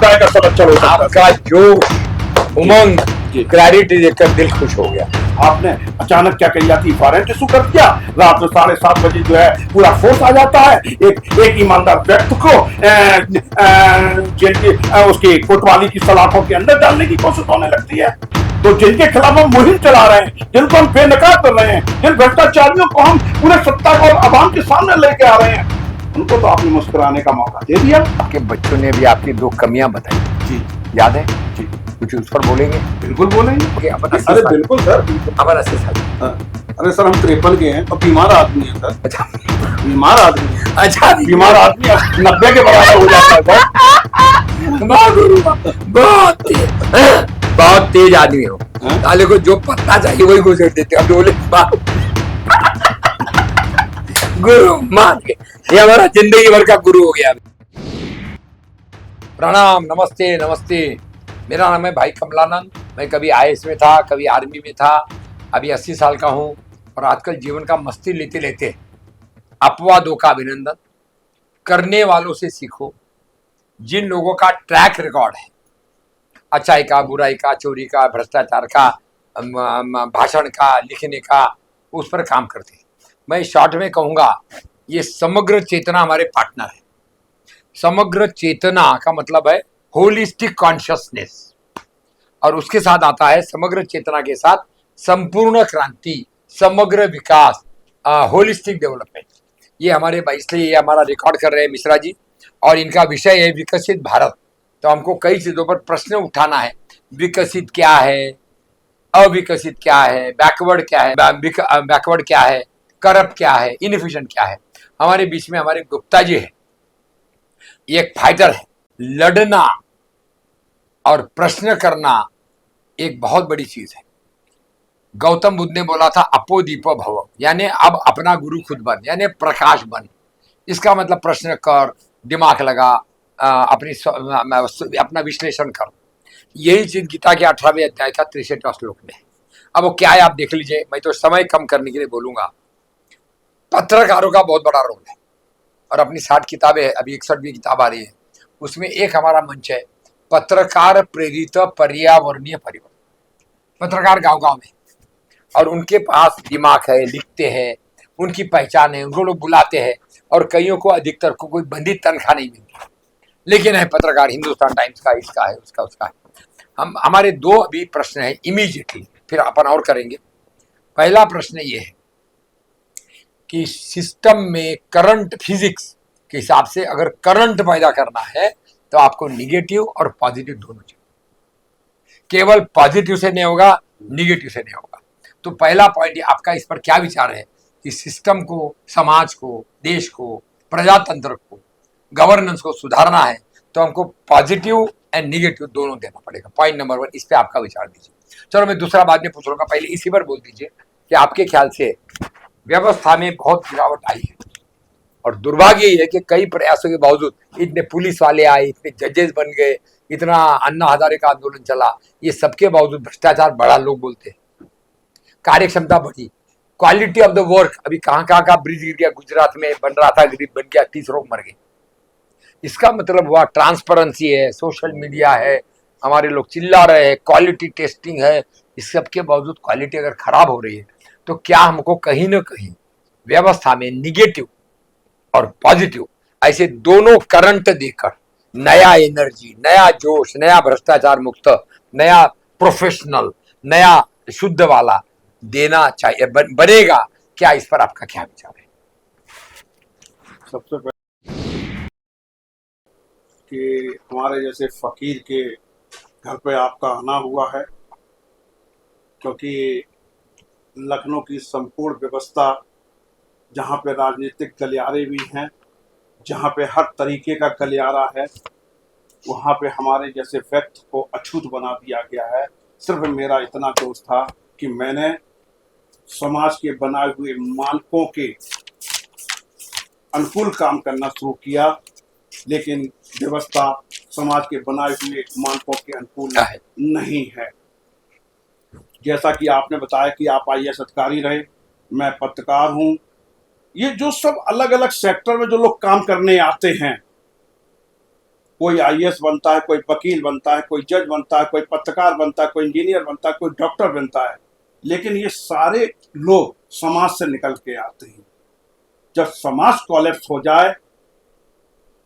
लाभदायक असर अच्छा हो सकता है। आपका जो उमंग, क्लैरिटी देखकर दिल खुश हो गया। आपने अचानक क्या कही जाती वारंट इशू कर दिया, रात में 7:30 बजे जो है पूरा फोर्स आ जाता है, एक ईमानदार व्यक्ति को जेल की उसकी कोतवाली की सलाखों के अंदर डालने की कोशिश होने लगती है। तो जिनके खिलाफ हम मुहिम चला रहे हैं, जिनको हम बेनकाब कर रहे हैं, जिन भ्रष्टाचारियों को हम पूरे सत्ता और आवाम के सामने लेके आ रहे हैं, उनको तो आपने मुस्कुराने का मौका दे दिया। आपके बच्चों ने भी आपकी 2 कमियां बताई जी याद है? जी कुछ उस पर बोलेंगे? बिल्कुल बोलेंगे। अरे बिल्कुल सर, अपन 80 साल। अरे सर हम 53 के हैं और बीमार आदमी है सर। अच्छा, बीमार आदमी है। अच्छा, बीमार आदमी 90 के बराबर हो जाता है सर। बहुत तेज आदमी हो। ताले को जो पत्ता चाहिए वही गुजर देते। अब बोले गुरु मान के, ये हमारा जिंदगी भर का गुरु हो गया। प्रणाम, नमस्ते नमस्ते। मेरा नाम है भाई कमलानंद। मैं कभी आईएएस में था, कभी आर्मी में था, अभी 80 साल का हूँ और आजकल जीवन का मस्ती लेते लेते अपवादों का अभिनंदन, करने वालों से सीखो। जिन लोगों का ट्रैक रिकॉर्ड है अच्छाई का, बुराई का, चोरी का, भ्रष्टाचार का, भाषण का, लिखने का, उस पर काम करते हैं। मैं शॉर्ट में कहूँगा, ये समग्र चेतना हमारे पार्टनर है। समग्र चेतना का मतलब है होलिस्टिक कॉन्शियसनेस, और उसके साथ आता है समग्र चेतना के साथ संपूर्ण क्रांति, समग्र विकास, होलिस्टिक डेवलपमेंट। ये हमारे, इसलिए ये हमारा रिकॉर्ड कर रहे हैं मिश्रा जी, और इनका विषय है विकसित भारत। तो हमको कई चीजों पर प्रश्न उठाना है। विकसित क्या है, अविकसित क्या है, बैकवर्ड क्या है, बैकवर्ड क्या है, करप्ट क्या है, इनएफिशिएंट क्या है। हमारे बीच में हमारे गुप्ता जी है, एक फाइटर है। लड़ना और प्रश्न करना एक बहुत बड़ी चीज है। गौतम बुद्ध ने बोला था अपो दीपो भव, यानी अब अपना गुरु खुद बन, यानी प्रकाश बन। इसका मतलब प्रश्न कर, दिमाग लगा, अपना विश्लेषण कर। यही चीज गीता के 18वें अध्याय का 63वां श्लोक में है। अब वो क्या है आप देख लीजिए, मैं तो समय कम करने के लिए बोलूंगा। पत्रकारों का बहुत बड़ा रोल है, और अपनी 60 किताबें है, अभी 61वीं किताब आ रही है, उसमें एक हमारा मंच है पत्रकार प्रेरित पर्यावरणीय परिवर्तन। पत्रकार गांव गांव में, और उनके पास दिमाग है, लिखते हैं, उनकी पहचान है, उनको लोग बुलाते हैं, और कईयों को, अधिकतर को कोई बंधित तनख्वाह नहीं मिलती, लेकिन है पत्रकार, हिंदुस्तान टाइम्स का, इसका है, उसका, उसका है। हमारे 2 अभी प्रश्न है इमीडिएटली, फिर अपन और करेंगे। पहला प्रश्न ये है कि सिस्टम में करंट फिजिक्स के हिसाब से अगर करंट पैदा करना है तो आपको निगेटिव और पॉजिटिव दोनों चाहिए। केवल पॉजिटिव से नहीं होगा, निगेटिव से नहीं होगा। तो पहला पॉइंट आपका इस पर क्या विचार है कि सिस्टम को, समाज को, देश को, प्रजातंत्र को, गवर्नेंस को सुधारना है तो हमको पॉजिटिव एंड निगेटिव दोनों देना पड़ेगा। पॉइंट नंबर 1, इस पे आपका विचार दीजिए। चलो मैं दूसरा बाद में पूछ लूंगा, पहले इसी पर बोल दीजिए कि आपके ख्याल से व्यवस्था में बहुत गिरावट आई है, और दुर्भाग्य ये है कि कई प्रयासों के बावजूद, इतने पुलिस वाले आए, इतने जजेस बन गए, इतना अन्ना हजारे का आंदोलन चला, ये सबके बावजूद भ्रष्टाचार बढ़ा, लोग बोलते हैं। कार्यक्षमता बढ़ी, क्वालिटी ऑफ द वर्क, अभी कहाँ का ब्रिज गिर गया, गुजरात में बन रहा था, ब्रिज बन गया, 30 लोग मर गए। इसका मतलब हुआ ट्रांसपेरेंसी है, सोशल मीडिया है, हमारे लोग चिल्ला रहे हैं, क्वालिटी टेस्टिंग है। इस सब के बावजूद क्वालिटी अगर खराब हो रही है तो क्या हमको कहीं ना कहीं व्यवस्था में निगेटिव और पॉजिटिव ऐसे दोनों करंट देकर नया एनर्जी, नया जोश, नया भ्रष्टाचार मुक्त, नया प्रोफेशनल, नया शुद्ध वाला देना चाहिए, बनेगा क्या? इस पर आपका क्या विचार है? सबसे पहले कि हमारे जैसे फकीर के घर पे आपका आना हुआ है, क्योंकि लखनऊ की संपूर्ण व्यवस्था, जहाँ पे राजनीतिक गलियारे भी हैं, जहाँ पे हर तरीके का गलियारा है, वहाँ पे हमारे जैसे व्यक्ति को अछूत बना दिया गया है। सिर्फ मेरा इतना दोष था कि मैंने समाज के बनाए हुए मानकों के अनुकूल काम करना शुरू किया, लेकिन व्यवस्था समाज के बनाए हुए मानकों के अनुकूल नहीं है। जैसा कि आपने बताया कि आप आईएएस अधिकारी रहे, मैं पत्रकार हूँ। ये जो सब अलग अलग सेक्टर में जो लोग काम करने आते हैं, कोई आईएएस बनता है, कोई वकील बनता है, कोई जज बनता है, कोई पत्रकार बनता है, कोई इंजीनियर बनता है, कोई डॉक्टर बनता है, लेकिन ये सारे लोग समाज से निकल के आते हैं। जब समाज कोलैप्स हो जाए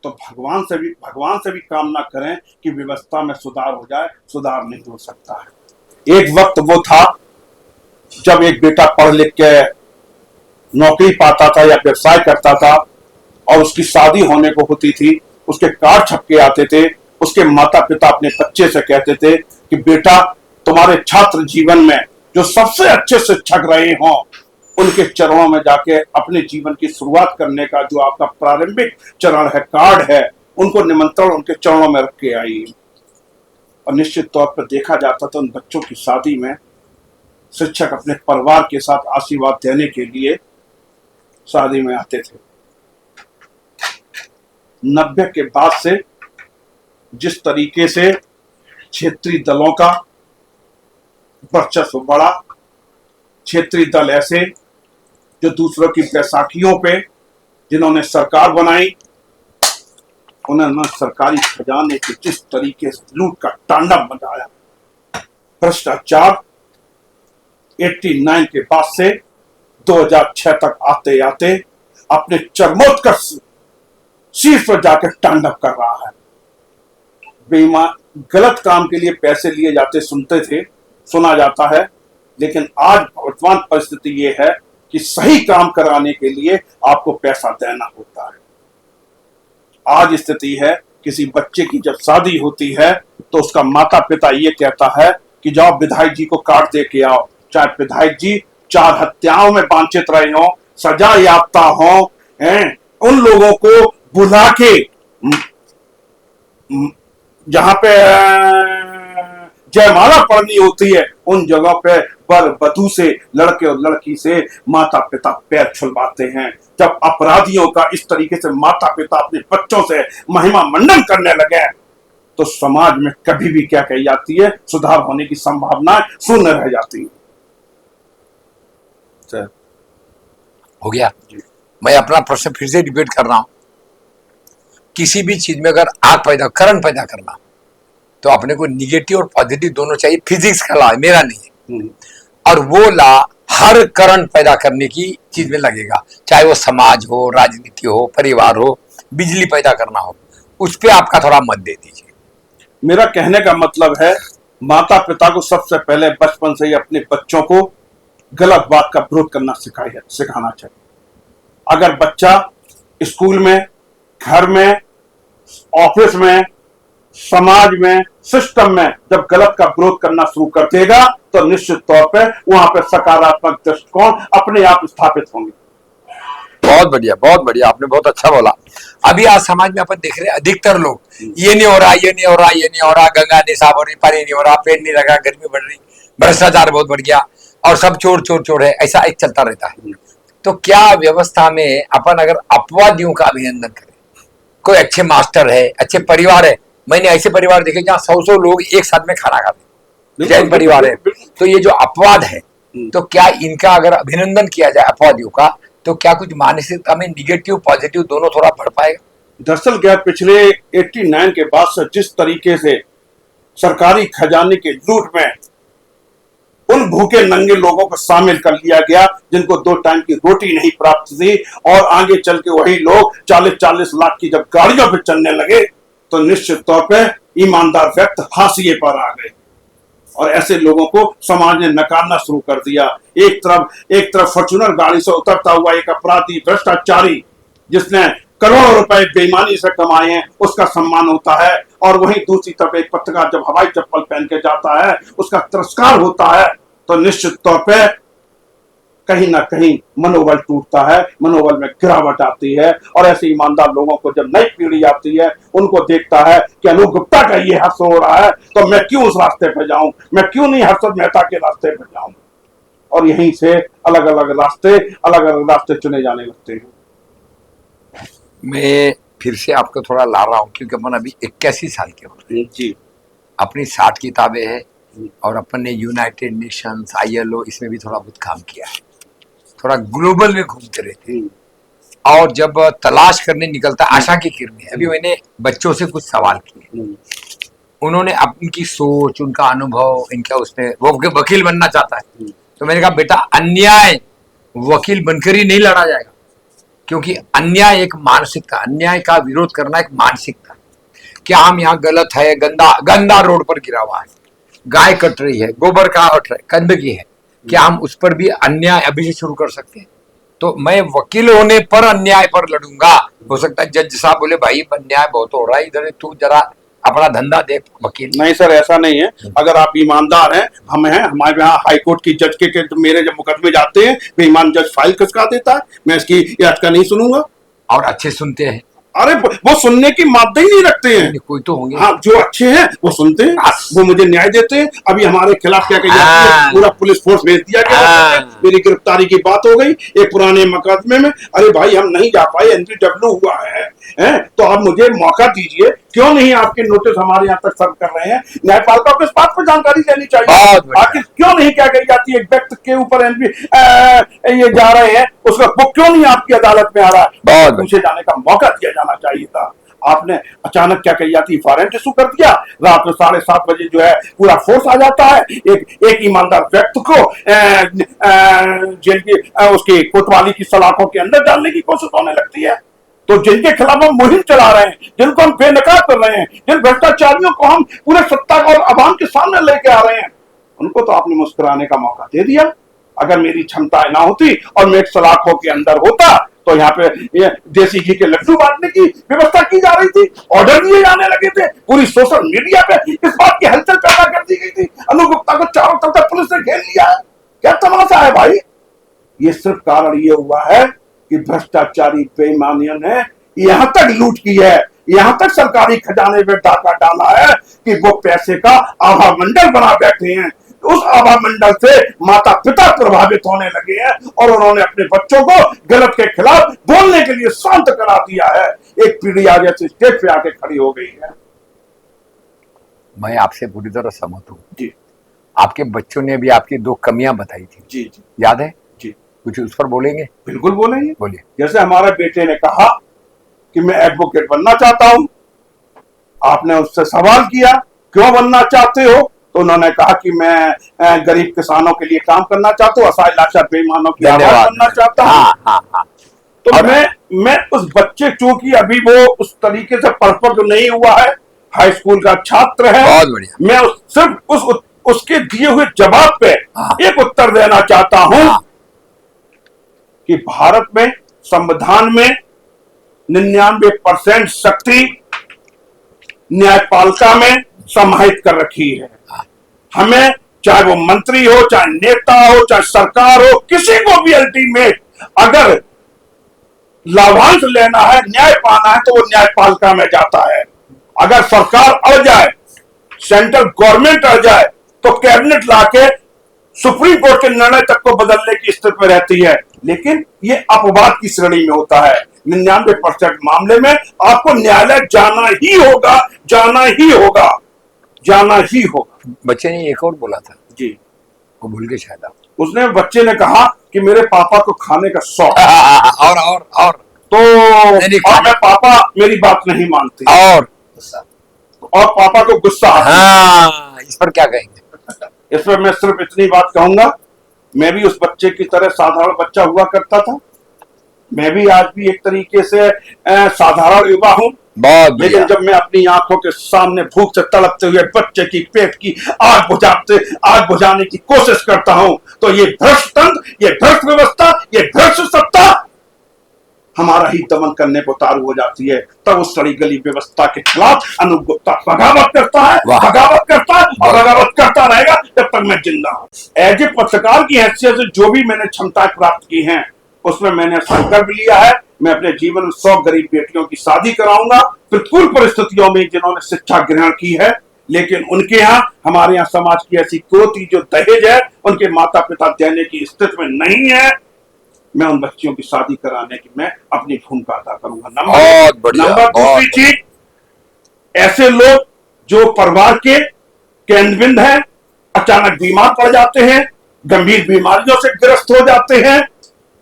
तो भगवान से भी कामना करें कि व्यवस्था में सुधार हो जाए, सुधार नहीं हो सकता है। एक वक्त वो था जब एक बेटा पढ़ लिख के नौकरी पाता था या व्यवसाय करता था और उसकी शादी होने को होती थी, उसके कार्ड छपके आते थे, उसके माता पिता अपने बच्चे से कहते थे कि बेटा तुम्हारे छात्र जीवन में जो सबसे अच्छे शिक्षक रहे हों उनके चरणों में जाके अपने जीवन की शुरुआत करने का जो आपका प्रारंभिक चरण है, कार्ड है, उनको निमंत्रण उनके चरणों में रख के आई। और निश्चित तौर पर देखा जाता था उन बच्चों की शादी में शिक्षक अपने परिवार के साथ आशीर्वाद देने के लिए शादी में आते थे। 90 के बाद से जिस तरीके से क्षेत्रीय दलों का वर्चस्व बढ़ा, क्षेत्रीय दल ऐसे जो दूसरों की बैसाखियों पे जिन्होंने सरकार बनाई, उन्होंने सरकारी खजाने के जिस तरीके से लूट का तांडव मचाया, भ्रष्टाचार 89 के बाद से 2006 तक आते आते अपने चरमोत्कर्ष शीर्ष पर जाकर तांडव कर रहा है। बेईमान गलत काम के लिए पैसे लिए जाते सुना जाता है, लेकिन आज वर्तमान परिस्थिति ये है कि सही काम कराने के लिए आपको पैसा देना होता है। आज स्थिति है किसी बच्चे की जब शादी होती है तो उसका माता पिता ये कहता है कि जाओ विधायक जी को कार्ड दे के आओ, चाहे विधायक जी 4 हत्याओं में वांछित रहे हो, सजा याफ्ता हो, उन लोगों को बुला के जहां पे जयमाला पढ़नी होती है उन जगह पे वर वधू से, लड़के और लड़की से माता पिता पैर छुलवाते हैं। जब अपराधियों का इस तरीके से माता पिता अपने बच्चों से महिमा मंडन करने लगे तो समाज में कभी भी क्या कही जाती है, सुधार होने की संभावना शून्य रह जाती है। हो गया। मैं अपना प्रश्न फिर से रिपीट कर रहा हूं। किसी भी चीज में अगर करंट पैदा करना तो अपने को निगेटिव और पॉजिटिव दोनों चाहिए। फिजिक्स का लॉ है, मेरा नहीं है, और वो लॉ हर करंट पैदा करने की चीज में लगेगा, चाहे वो समाज हो, राजनीति हो, परिवार हो, बिजली पैदा करना हो। उस पर आपका थोड़ा मत दे दीजिए। मेरा कहने का मतलब है माता पिता को सबसे पहले बचपन से ही अपने बच्चों को गलत बात का विरोध करना सिखाना चाहिए। अगर बच्चा स्कूल में, घर में, ऑफिस में, समाज में, सिस्टम में जब गलत का विरोध करना शुरू कर देगा तो निश्चित तौर पे वहां पे सकारात्मक दृष्टिकोण अपने आप स्थापित होंगे। बहुत बढ़िया, आपने बहुत अच्छा बोला। अभी आज समाज में अपन देख रहे हैं अधिकतर लोग ये नहीं हो रहा, ये नहीं हो रहा, ये नहीं हो रहा, गंगा नहीं साफ हो रही, पानी नहीं हो रहा, पेड़ नहीं लगा, गर्मी बढ़ रही, भ्रष्टाचार बहुत बढ़ गया और सब चोर चोर चोर है, ऐसा एक चलता रहता है। तो क्या व्यवस्था में अपन अगर अपवादियों का अभिनंदन करें, कोई अच्छे मास्टर है, अच्छे परिवार है, मैंने ऐसे परिवार देखे जहाँ 100 लोग एक साथ में खाना खाते, जैन परिवार है, तो ये जो अपवाद है तो क्या इनका अगर अभिनंदन किया जाए अपवादियों का तो क्या कुछ मानसिकता में निगेटिव पॉजिटिव दोनों थोड़ा बढ़ पाएगा? दरअसल क्या पिछले 89 के बाद से जिस तरीके से सरकारी खजाने के लूट में उन भूखे नंगे लोगों को शामिल कर लिया गया जिनको 2 टाइम की रोटी नहीं प्राप्त थी, और आगे चल के वही लोग 40-40 लाख की जब गाड़ियों पर चलने लगे तो निश्चित तौर पे ईमानदार व्यक्ति हाशिए पर आ गए और ऐसे लोगों को समाज ने नकारना शुरू कर दिया। एक तरफ फॉर्च्यूनर गाड़ी से उतरता हुआ एक अपराधी भ्रष्टाचारी जिसने करोड़ों रुपए बेईमानी से कमाए हैं उसका सम्मान होता है, और वहीं दूसरी तरफ एक पत्रकार जब हवाई चप्पल पहन के जाता है उसका तिरस्कार होता है, तो निश्चित तौर पे कहीं ना कहीं मनोबल टूटता है, मनोबल में गिरावट आती है। और ऐसे ईमानदार लोगों को जब नई पीढ़ी आती है उनको देखता है कि अनूप गुप्ता का ये हादसा हो रहा है तो मैं क्यों उस रास्ते पे जाऊं, मैं क्यों नहीं हर्षद मेहता के रास्ते पे जाऊं, और यहीं से अलग अलग रास्ते चुने जाने लगते हैं। मैं फिर से आपको थोड़ा ला रहा हूं क्योंकि अपन अभी 81 साल के हो रहे हैं जी, अपनी 60 किताबें हैं और अपन ने यूनाइटेड नेशंस, ILO इसमें भी थोड़ा बहुत काम किया है, थोड़ा ग्लोबल में घूमते रहते हैं। और जब तलाश करने निकलता है आशा की किरणें। अभी मैंने बच्चों से कुछ सवाल किए, उन्होंने उनकी सोच, उनका अनुभव, इनका उसने वो वकील बनना चाहता है, तो मैंने कहा बेटा अन्याय वकील बनकर ही नहीं लड़ा जाएगा, क्योंकि अन्याय एक मानसिकता, अन्याय का विरोध करना एक मानसिकता। क्या हम यहाँ गलत है, गंदा गंदा रोड पर गिरा हुआ है, गाय कट रही है, गोबर का हट रहा है, गंदगी है, क्या हम उस पर भी अन्याय अभी से शुरू कर सकते हैं? तो मैं वकील होने पर अन्याय पर लड़ूंगा। हो सकता है जज साहब बोले भाई अन्याय बहुत हो रहा है इधर, तू जरा अपना धंधा देख वकील। नहीं सर, ऐसा नहीं है। अगर आप ईमानदार हैं, हम हैं, हमारे यहाँ हाईकोर्ट की जज के तो मेरे जब मुकदमे जाते हैं बेईमान जज फाइल खसका देता है, मैं इसकी याचिका नहीं सुनूंगा। और अच्छे सुनते हैं। अरे वो सुनने की मादा ही नहीं रखते हैं। कोई तो होंगे। हाँ, जो अच्छे हैं वो सुनते हैं, वो मुझे न्याय देते हैं। अभी हमारे खिलाफ क्या कही जाती है, पूरा पुलिस फोर्स भेज दिया गया, मेरी गिरफ्तारी की बात हो गई एक पुराने मुकदमे में। अरे भाई हम नहीं जा पाए, NPW हुआ है, तो आप मुझे मौका दीजिए। क्यों नहीं आपके नोटिस हमारे यहाँ तक सर्व कर रहे हैं? न्यायपालिका को इस बात पर जानकारी देनी चाहिए। आखिर क्यों नहीं क्या कही जाती है, एक व्यक्ति के ऊपर ये जा रहे हैं, उसका बुक क्यों नहीं आपकी अदालत में आ रहा है? पूछे जाने का मौका दिया जाना चाहिए था। आपने अचानक क्या कही जाती है, वारंट इशू कर दिया। रात में 7:30 बजे जो है पूरा फोर्स आ जाता है, एक ईमानदार व्यक्ति को जेल की उसकी कोतवाली की सलाखों के अंदर डालने की कोशिश होने लगती है। तो जिनके खिलाफ हम मुहिम चला रहे हैं, जिनको हम बेनकाब कर रहे हैं, जिन भ्रष्टाचारियों को हम पूरे सत्ता और आवाम के सामने लेके आ रहे हैं, उनको तो आपने मुस्कुराने का मौका दे दिया। अगर मेरी क्षमताएं ना होती और मैं एक सलाखों के अंदर होता तो यहाँ पे देसी घी के लड्डू बांटने की व्यवस्था की जा रही थी, ऑर्डर दिए जाने लगे थे, पूरी सोशल मीडिया पे इस बात की हलचल पैदा कर दी गई थी। अनु गुप्ता को चारों तरफ से पुलिस ने घेर लिया है। क्या तमाशा है भाई? ये सिर्फ कारण ये हुआ है कि भ्रष्टाचारी बेईमानियों ने यहां तक लूट की है, यहां तक सरकारी खजाने में डाका डाला है कि वो पैसे का आभा मंडल बना बैठे हैं। उस आभा मंडल से माता पिता प्रभावित होने लगे हैं और उन्होंने अपने बच्चों को गलत के खिलाफ बोलने के लिए शांत करा दिया है। एक पीढ़ी आगे से स्टेज पे आके खड़ी हो गई है। मैं आपसे पूरी तरह सहमत हूँ जी। आपके बच्चों ने भी आपकी 2 कमियां बताई थी। जी जी, याद है? जी। कुछ उस पर बोलेंगे? बिल्कुल बोलेंगे। बोलिए। जैसे हमारे बेटे ने कहा कि मैं एडवोकेट बनना चाहता हूं, आपने उससे सवाल किया क्यों बनना चाहते हो, तो उन्होंने कहा कि मैं गरीब किसानों के लिए काम करना चाहता हूँ, असहाय लाचार बेईमानों की आवाज बनना चाहता हूँ। तो मैं उस बच्चे, चूंकि अभी वो उस तरीके से परिपक्व नहीं हुआ है, हाई स्कूल का छात्र है, बहुत बढ़िया। मैं सिर्फ उसके दिए हुए जवाब पे एक उत्तर देना चाहता हूं कि भारत में संविधान में 99% शक्ति न्यायपालिका में समाहित कर रखी है। हमें चाहे वो मंत्री हो, चाहे नेता हो, चाहे सरकार हो, किसी को भी अल्टीमेट अगर लाभांश लेना है, न्याय पाना है, तो वो न्यायपालिका में जाता है। अगर सरकार अड़ जाए, सेंट्रल गवर्नमेंट अड़ जाए, तो कैबिनेट लाके सुप्रीम कोर्ट के निर्णय तक को बदलने की स्थिति में रहती है। लेकिन ये अपवाद की श्रेणी में होता है। 99% मामले में आपको न्यायालय जाना ही होगा, जाना ही होगा, जाना ही होगा। बच्चे ने एक और बोला था जी, वो भूल गए शायद आप। उसने बच्चे ने कहा कि मेरे पापा को खाने का शौक और तो मैं पापा मेरी बात नहीं मानते और पापा को गुस्सा आता है। हाँ, इस पर क्या कहेंगे? इस पर मैं सिर्फ इतनी बात कहूंगा, मैं भी उस बच्चे की तरह साधारण बच्चा हुआ करता था। मैं भी आज भी एक तरीके से साधारण युवा हूं, लेकिन जब मैं अपनी आंखों के सामने भूख से तड़पते हुए बच्चे की पेट की आग बुझाने की कोशिश करता हूं, तो ये भ्रष्ट तंत्र, ये भ्रष्ट व्यवस्था, ये भ्रष्ट सत्ता हमारा ही दमन करने को उतारू हो जाती है। तब उस सड़ी गली व्यवस्था के खिलाफ अनु गुप्ता बगावत करता है और बगावत करता रहेगा जब तक मैं जिंदा हूं। एज ए पत्रकार की हैसियत से जो भी मैंने क्षमताएं प्राप्त की हैं, उसमें मैंने संकल्प लिया है मैं अपने जीवन में 100 गरीब बेटियों की शादी कराऊंगा, प्रतिकूल परिस्थितियों में जिन्होंने शिक्षा ग्रहण की है। लेकिन उनके यहाँ, हमारे यहाँ समाज की ऐसी कोती जो दहेज है, उनके माता पिता देने की स्थिति में नहीं है। मैं उन बच्चियों की शादी कराने की मैं अपनी भूमिका अदा करूंगा। नंबर दूसरी चीज, ऐसे लोग जो परिवार के केंद्रबिंद हैं, अचानक बीमार पड़ जाते हैं, गंभीर बीमारियों से ग्रस्त हो जाते हैं,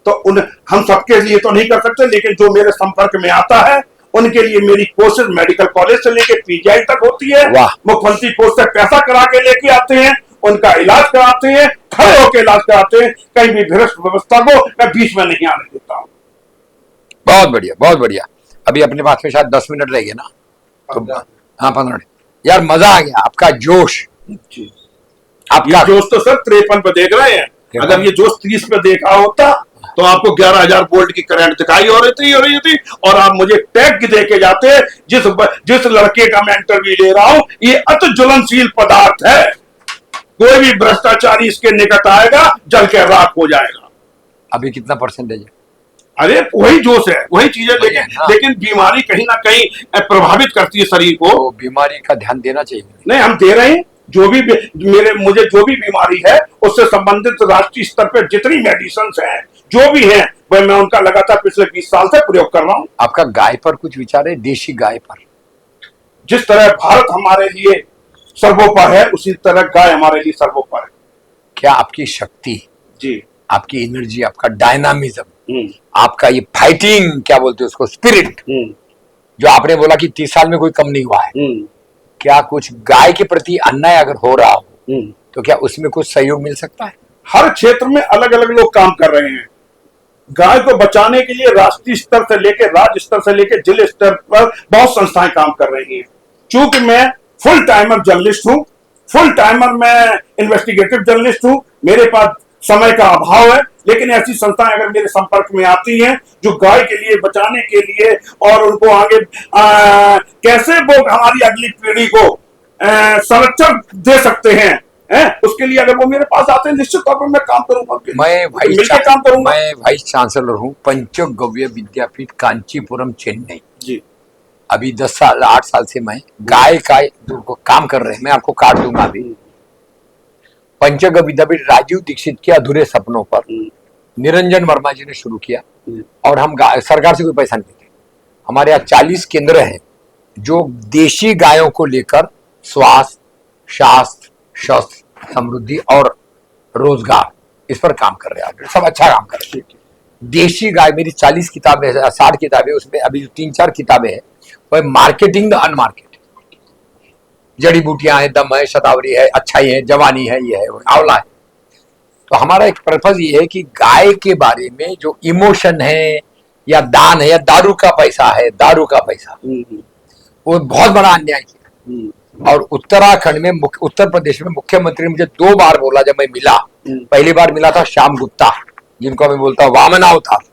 तो तो उन हम सबके लिए तो नहीं कर सकते, लेकिन जो मेरे संपर्क में आता है उनके लिए मेरी कोशिश मेडिकल कॉलेज से लेके पीजीआई तक होती है। मुख्यमंत्री कोष से पैसा करा के लेके आते हैं, उनका इलाज कराते हैं, खड़े होकर इलाज कराते हैं। कहीं भी भ्रष्ट व्यवस्था को मैं बीच में नहीं आने देता हूँ। बहुत बढ़िया, बहुत बढ़िया। अभी अपने पास में शायद 10 मिनट रह गए ना, तो हाँ 15 मिनट। यार मजा आ गया, आपका जोश, आपका जोश तो सर 53 पे देख रहे हैं, अगर ये जोश 30 पे देखा होता तो आपको 11,000 वोल्ट की करंट दिखाई हो रही थी और आप मुझे टैग दे के जाते। जिस लड़के का मैं इंटरव्यू ले रहा हूं ये अति ज्वलनशील पदार्थ है, कोई भी भ्रष्टाचारी इसके निकट आएगा जल के राख हो जाएगा। अभी कितना परसेंटेज है? अरे वही जोश है, वही चीज है, लेकिन बीमारी कहीं ना कहीं प्रभावित करती है शरीर को। तो बीमारी का ध्यान देना चाहिए। नहीं, हम दे रहे हैं। जो भी मुझे जो भी बीमारी है उससे संबंधित राष्ट्रीय स्तर पर जितनी मेडिसिन हैं जो भी हैं वह मैं उनका लगातार पिछले 20 साल से प्रयोग कर रहा हूं। आपका गाय पर कुछ विचार है? देशी गाय पर? जिस तरह भारत हमारे लिए सर्वोपरि है उसी तरह गाय हमारे लिए सर्वोपरि है। क्या आपकी शक्ति जी, आपकी एनर्जी, आपका डायनामिज्म, आपका ये फाइटिंग क्या बोलते हैं उसको, स्पिरिट, जो आपने बोला कि 30 साल में कोई कम नहीं हुआ है, क्या कुछ गाय के प्रति अन्याय अगर हो रहा हो तो क्या उसमें कुछ सहयोग मिल सकता है? हर क्षेत्र में अलग अलग लोग काम कर रहे हैं। गाय को बचाने के लिए राष्ट्रीय स्तर से लेकर राज्य स्तर से लेकर जिले स्तर पर बहुत संस्थाएं काम कर रही हैं। चूंकि मैं फुल टाइमर जर्नलिस्ट हूं, फुल टाइमर मैं इन्वेस्टिगेटिव जर्नलिस्ट हूं, मेरे पास समय का अभाव है, लेकिन ऐसी संस्थाएं अगर मेरे संपर्क में आती हैं जो गाय के लिए बचाने के लिए और उनको आगे कैसे वो हमारी अगली पीढ़ी को संरक्षण दे सकते हैं, उसके लिए अगर वो मेरे पास आते हैं निश्चित तौर पर मैं काम करूंगा। मैं वाइस चांसलर हूँ पंचगव्य विद्यापीठ कांचीपुरम चेन्नई जी। अभी 10 साल 8 साल से मैं गाय का जो काम कर रहे हैं, मैं आपको कार्ड दूंगा। अभी पंचगव्य विद्यापीठ राजीव दीक्षित के अधूरे सपनों पर निरंजन वर्मा जी ने शुरू किया और हम सरकार से कोई पैसा नहीं देते। हमारे यहाँ 40 केंद्र हैं जो देशी गायों को लेकर स्वास्थ्य, शास्त्र, शस्त्र, समृद्धि और रोजगार इस पर काम कर रहे हैं। सब अच्छा काम कर रहे हैं। देशी गाय मेरी 40 किताबें, 60 किताबें, उसमें अभी 3-4 किताबें हैं वह मार्केटिंग द अनमार्केट, जड़ी बूटियां हैं, दम है, शतावरी है, अच्छाई है, जवानी है, ये है, आंवला है। तो हमारा एक पर्पज ये है कि गाय के बारे में जो इमोशन है या दान है या दारू का पैसा है, दारू का पैसा वो बहुत बड़ा अन्याय किया। और उत्तराखंड में, उत्तर प्रदेश में मुख्यमंत्री ने मुझे 2 बार बोला जब मैं मिला। पहली बार मिला था श्याम गुप्ता, जिनको मैं बोलता हूँ वामन अवतार,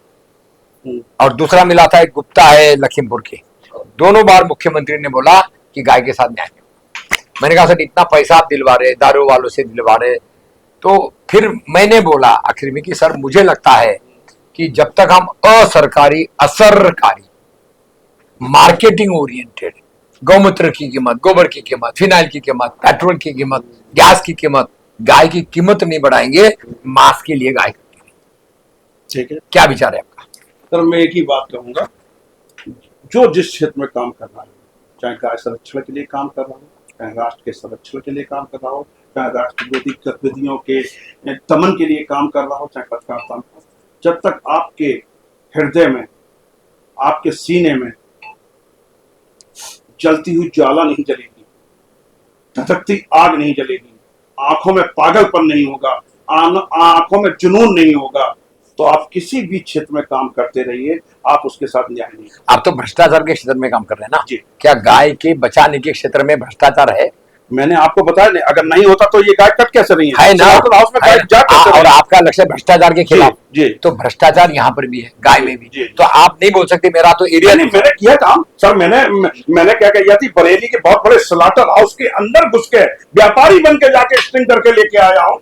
और दूसरा मिला था एक गुप्ता है लखीमपुर के। दोनों बार मुख्यमंत्री ने बोला कि गाय के साथ न्याय। मैंने कहा सर इतना पैसा आप दिलवा रहे, दारू वालों से दिलवा रहे, तो फिर मैंने बोला आखिर में कि सर मुझे लगता है कि जब तक हम असरकारी, असरकारी, मार्केटिंग ओरिएंटेड गौमूत्र की कीमत, गोबर की कीमत, फिनाइल की कीमत, पेट्रोल की कीमत, गैस की कीमत, गाय की कीमत नहीं बढ़ाएंगे, मांस के लिए गाय करते हैं। ठीक है, क्या विचार है आपका? सर मैं एक ही बात कहूंगा, जो जिस क्षेत्र में काम कर रहा है, चाहे गाय संरक्षण के लिए काम कर रहा हो, चाहे राष्ट्र के संरक्षण के लिए काम कर रहा हो, चाहे राष्ट्र विरोधी गतिविधियों के दमन के लिए काम कर रहा हो, चाहे पत्रकारिता, जब तक आपके हृदय में, आपके सीने में जलती हुई ज्वाला नहीं जलेगी, धधकती आग नहीं जलेगी, आंखों में पागलपन नहीं होगा, आंखों में जुनून नहीं होगा, तो आप किसी भी क्षेत्र में काम करते रहिए, आप उसके साथ न्याय नहीं। आप तो भ्रष्टाचार के क्षेत्र में काम कर रहे हैं ना जी। क्या गाय के बचाने के क्षेत्र में भ्रष्टाचार है? मैंने आपको बताया नहीं, अगर नहीं होता तो ये गाय कट कैसे रही है ना, और आपका लक्ष्य भ्रष्टाचार के खिलाफ जी। तो भ्रष्टाचार यहाँ पर भी है, गाय में भी। तो आप नहीं बोल सकते मेरा तो एरिया नहीं। मैंने किया काम सर, मैंने क्या किया थी, बरेली के बहुत बड़े स्लॉटर हाउस के अंदर घुस के व्यापारी बन के जाके स्टिंग करके लेके आया हूँ,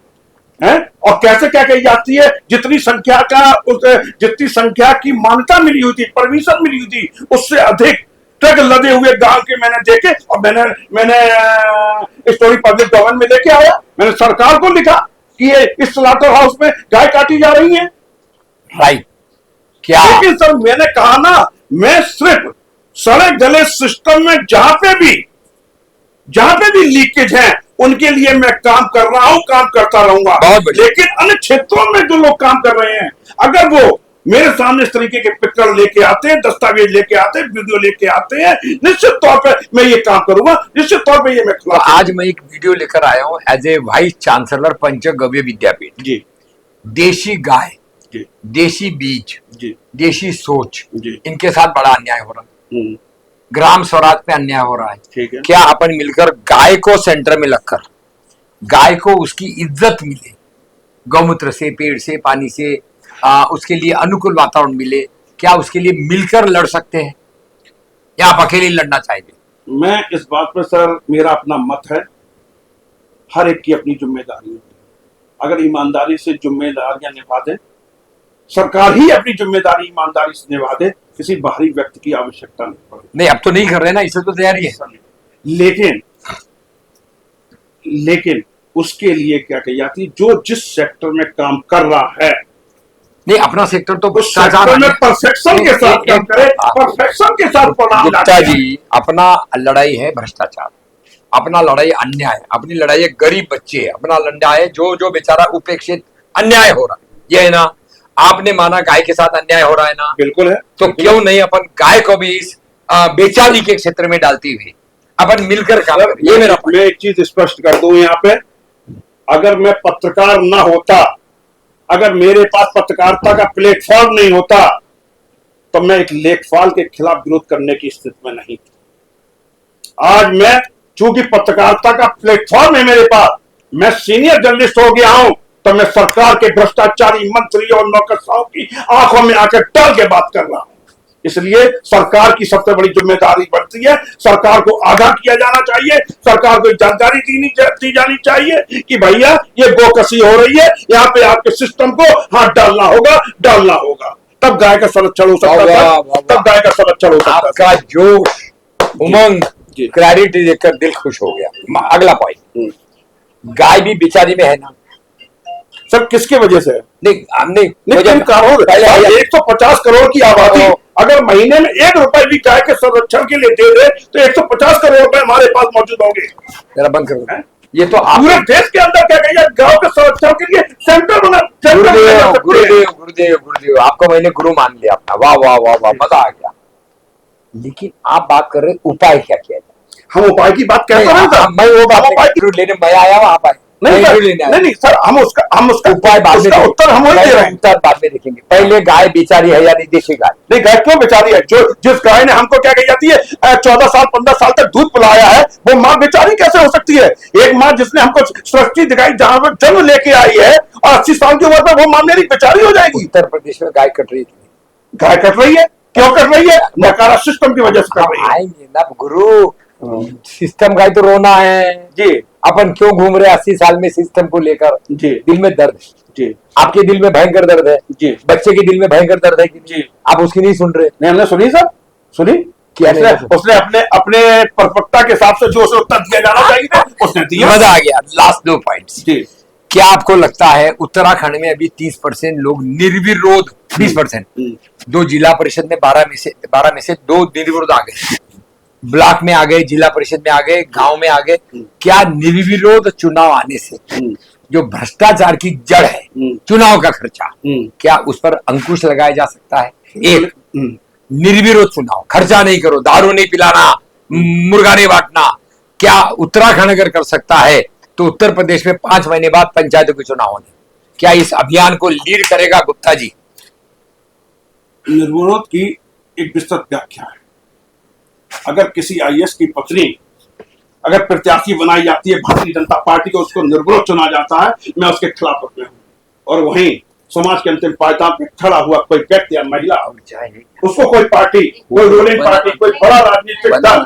और कैसे क्या कही जाती है, जितनी संख्या की मान्यता मिली हुई थी, परमिशन मिली हुई थी, उससे अधिक ट्रक लदे हुए गांव के मैंने देखे, और मैंने स्टोरी पब्लिक डोमेन में लेके आया। मैंने सरकार को लिखा कि ये इस स्लॉटर हाउस में गाय काटी जा रही है, राइट क्या? लेकिन सर मैंने कहा ना, मैं सिर्फ सड़े गले सिस्टम में जहां पे भी लीकेज है उनके लिए मैं काम कर रहा हूं, काम करता रहूंगा। लेकिन अन्य क्षेत्रों में जो लोग काम कर रहे हैं, अगर वो मेरे सामने इस तरीके के पिक्चर लेके आते हैं, दस्तावेज लेके आते हैं, वीडियो लेके आते हैं, निश्चित तौर पे मैं ये काम करूंगा, निश्चित तौर पे ये मैं तो आज मैं एक वीडियो लेकर आया हूं एज ए वाइस चांसलर पंचगव्य विद्यापीठ। जी देशी गाय, जी देशी बीज, जी देशी सोच, जी इनके साथ बड़ा अन्याय हो रहा है। ग्राम स्वराज पे अन्याय हो रहा है। ठीक है। क्या अपन मिलकर गाय को सेंटर में रखकर गाय को उसकी इज्जत मिले, गौमूत्र से, पेड़ से, पानी से, उसके लिए अनुकूल वातावरण मिले, क्या उसके लिए मिलकर लड़ सकते हैं या आप अकेले लड़ना चाहेंगे? मैं इस बात पर सर, मेरा अपना मत है, हर एक की अपनी जिम्मेदारी है। अगर ईमानदारी से जिम्मेदारियां निभा दे, सरकार ही अपनी जिम्मेदारी ईमानदारी से निभा दे, किसी बाहरी व्यक्ति की आवश्यकता नहीं पड़े। नहीं, अब तो नहीं कर रहे ना, इसलिए तो तैयारी है। लेकिन उसके लिए क्या कही जाती है, जो जिस सेक्टर में काम कर रहा है, नहीं अपना सेक्टर तो उस सेक्टर में परफेक्शन के साथ काम करे, परफेक्शन के साथ परिणाम गुप्ता जी, अपना लड़ाई है भ्रष्टाचार, अपना लड़ाई अन्याय, अपनी लड़ाई है गरीब बच्चे, अपना लड़ाई है जो जो बेचारा उपेक्षित अन्याय हो रहा है। ये है ना, आपने माना गाय के साथ अन्याय हो रहा है ना, बिल्कुल है। तो क्यों नहीं अपन गाय को भी इस बेचारी के क्षेत्र में डालती हुई अपन मिलकर काम करें? ये मेरा मैं एक चीज स्पष्ट कर दूं यहाँ पे, अगर मैं पत्रकार ना होता, अगर मेरे पास पत्रकारिता का प्लेटफॉर्म नहीं होता, तो मैं एक लेखपाल के खिलाफ विरोध करने की स्थिति में नहीं थी। आज मैं, चूंकि पत्रकारिता का प्लेटफॉर्म है मेरे पास, मैं सीनियर जर्नलिस्ट हो गया हूं, तो मैं सरकार के भ्रष्टाचारी मंत्री और नौकरशाहों की आंखों में आकर डाल के बात कर रहा हूं। इसलिए सरकार की सबसे बड़ी जिम्मेदारी बनती है, सरकार को आगाह किया जाना चाहिए, सरकार को जानकारी दी जानी चाहिए कि भैया ये गोकसी हो रही है, यहाँ पे आपके सिस्टम को हाथ डालना होगा, तब गाय का संरक्षण हो सकता है, तब गाय का संरक्षण हो सकता है। आपका जोश, उमंग, क्लैरिटी देखकर दिल खुश हो गया। अगला पॉइंट, गाय भी बेचारी में है ना सर, किसके वजह से? हमने 150 करोड़ की आबादी, अगर महीने में 1 रुपए भी गाय के संरक्षण के लिए दे दे, तो 150 करोड़ रुपए हमारे पास मौजूद होंगे। जरा बंद करो। ये तो पूरे देश के अंदर क्या कहिए, गांव के संरक्षण के लिए सेंटर बना। गुरुदेव, आपको मैंने गुरु मान लिया अपना। वाह वाह वाह वाह, मजा आ गया। लेकिन आप बात कर रहे उपाय क्या किया जाए? हम उपाय की बात कहते हैं, मैं वो बात लेने मैं आया हूँ, आप आए नहीं सर, हम उसका उपाय बाद में, उत्तर हम वही दे रहे हैं, उत्तर बाद में देखेंगे। पहले गाय बेचारी है या नहीं देशी गाय? नहीं, गाय क्यों बेचारी है? जो जिस गाय ने हमको क्या कही जाती है 14 साल 15 साल तक दूध पिलाया है, वो माँ बेचारी कैसे हो सकती है? एक माँ जिसने हमको सृष्टि दिखाई, जहां पर जन्म लेके आई है, और 80 साल की उम्र में वो माँ मेरी बेचारी हो जाएगी। उत्तर प्रदेश में गाय कट रही थी। गाय कट रही है, क्यों कट रही है? नकारा सिस्टम की वजह से कट रही है। आएंगे ना गुरु, सिस्टम का ही तो रोना है जी। अपन क्यों घूम रहे 80 साल में सिस्टम को लेकर? जी, दिल में दर्द है जी, आपके दिल में भयंकर दर्द है जी, बच्चे के दिल में भयंकर दर्द है कि जी, आप उसकी नहीं सुन रहे? नहीं, हमने सुनी सर, सुनी क्या? उसने अपने परिपक्वता के हिसाब से जो उसे उत्तर दिया जाना चाहिए उसने दिया। मजा आ गया। लास्ट 2 पॉइंट्स जी। क्या आपको लगता है उत्तराखंड में अभी 30% लोग निर्विरोध, 20%, 2 जिला परिषद में 12 में से 2 निर्विरोध आ गए, ब्लॉक में आ गए, जिला परिषद में आ गए, गांव में आ गए? क्या निर्विरोध चुनाव आने से जो भ्रष्टाचार की जड़ है, चुनाव का खर्चा, क्या उस पर अंकुश लगाया जा सकता है? एक, निर्विरोध चुनाव, खर्चा नहीं करो, दारू नहीं पिलाना, मुर्गा नहीं बांटना, क्या उत्तराखंड अगर कर सकता है तो उत्तर प्रदेश में 5 महीने बाद पंचायतों के चुनाव होने, क्या इस अभियान को लीड करेगा गुप्ता जी? निर्विरोध की एक विस्तृत व्याख्या है। अगर किसी आईएएस की पत्नी अगर प्रत्याशी बनाई जाती है भारतीय जनता पार्टी को, उसको निर्विरोध चुना जाता है, मैं उसके खिलाफ में हूं। और वहीं समाज के अंतिम पायदान पे खड़ा हुआ कोई व्यक्ति या महिला, उसको कोई पार्टी, कोई रूलिंग पार्टी, कोई बड़ा राजनीतिक दल,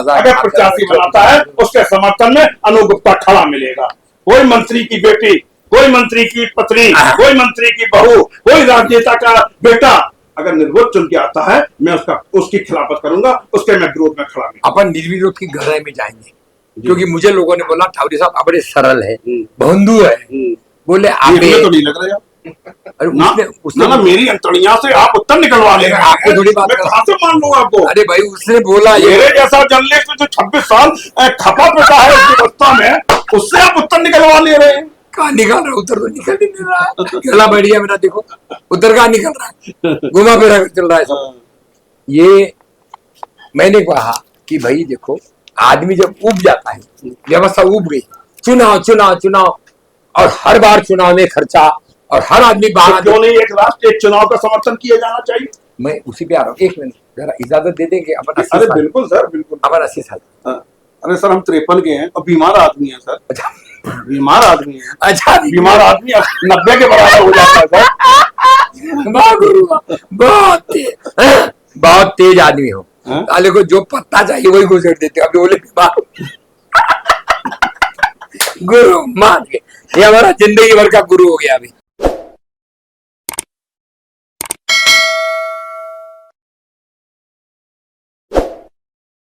अगर प्रत्याशी बनाता है, उसके समर्थन में अनु गुप्ता खड़ा मिलेगा। कोई मंत्री की बेटी, कोई मंत्री की पत्नी, कोई मंत्री की बहू, कोई राजनेता का बेटा अगर निर्विरोध चुन के आता है, मैं उसकी खिलाफत करूंगा, उसके मैं विरोध में खड़ा। अपन निर्विरोध की गहराई में जाएंगे, क्योंकि मुझे लोगों ने बोला ठाकुर साहब आप बड़े सरल है, बंधु है, बोले आप तो नहीं लग रहा। उसने ना मेरी अंतड़ियां से आप उत्तर निकलवा ले रहे हैं, आपको थोड़ी बात कहां से मान लूं आपको? अरे भाई उसने बोला, मेरे जैसा जर्नलिस्ट जो 26 साल खपा पिटा है उस व्यवस्था में, उससे आप उत्तर निकलवा ले रहे हैं। कहाँ निकल रहा है, उधर तो निकल ही नहीं रहा है। गला बैठ गया मेरा, देखो उधर कहाँ निकल रहा है, घुमा फिरा कर चल रहा है सब। ये मैंने कहा कि भाई देखो, आदमी जब उब जाता है, व्यवस्था उब गई, चुनाव चुनाव चुनाव, और हर बार चुनाव में खर्चा, और हर आदमी बाहर, क्यों नहीं एक राष्ट्र एक चुनाव का समर्थन किया जाना चाहिए। मैं उसी पे आ रहा हूँ। एक मिनट जरा इजाजत दे देंगे अपन। अरे बिल्कुल सर, बिल्कुल। अपन 80 साल। अरे सर हम 53 के हैं और बीमार आदमी हैं सर, अच्छा बीमार आदमी है। अच्छा, बीमार आदमी 90 के बराबर हो जाता है सर। वाह गुरु वाह, बहुत तेज आदमी हो। साले को जो पत्ता चाहिए वही घुसेड़ देते, अब बोले बीमार गुरु मान के, ये हमारा जिंदगी भर का गुरु हो गया अभी।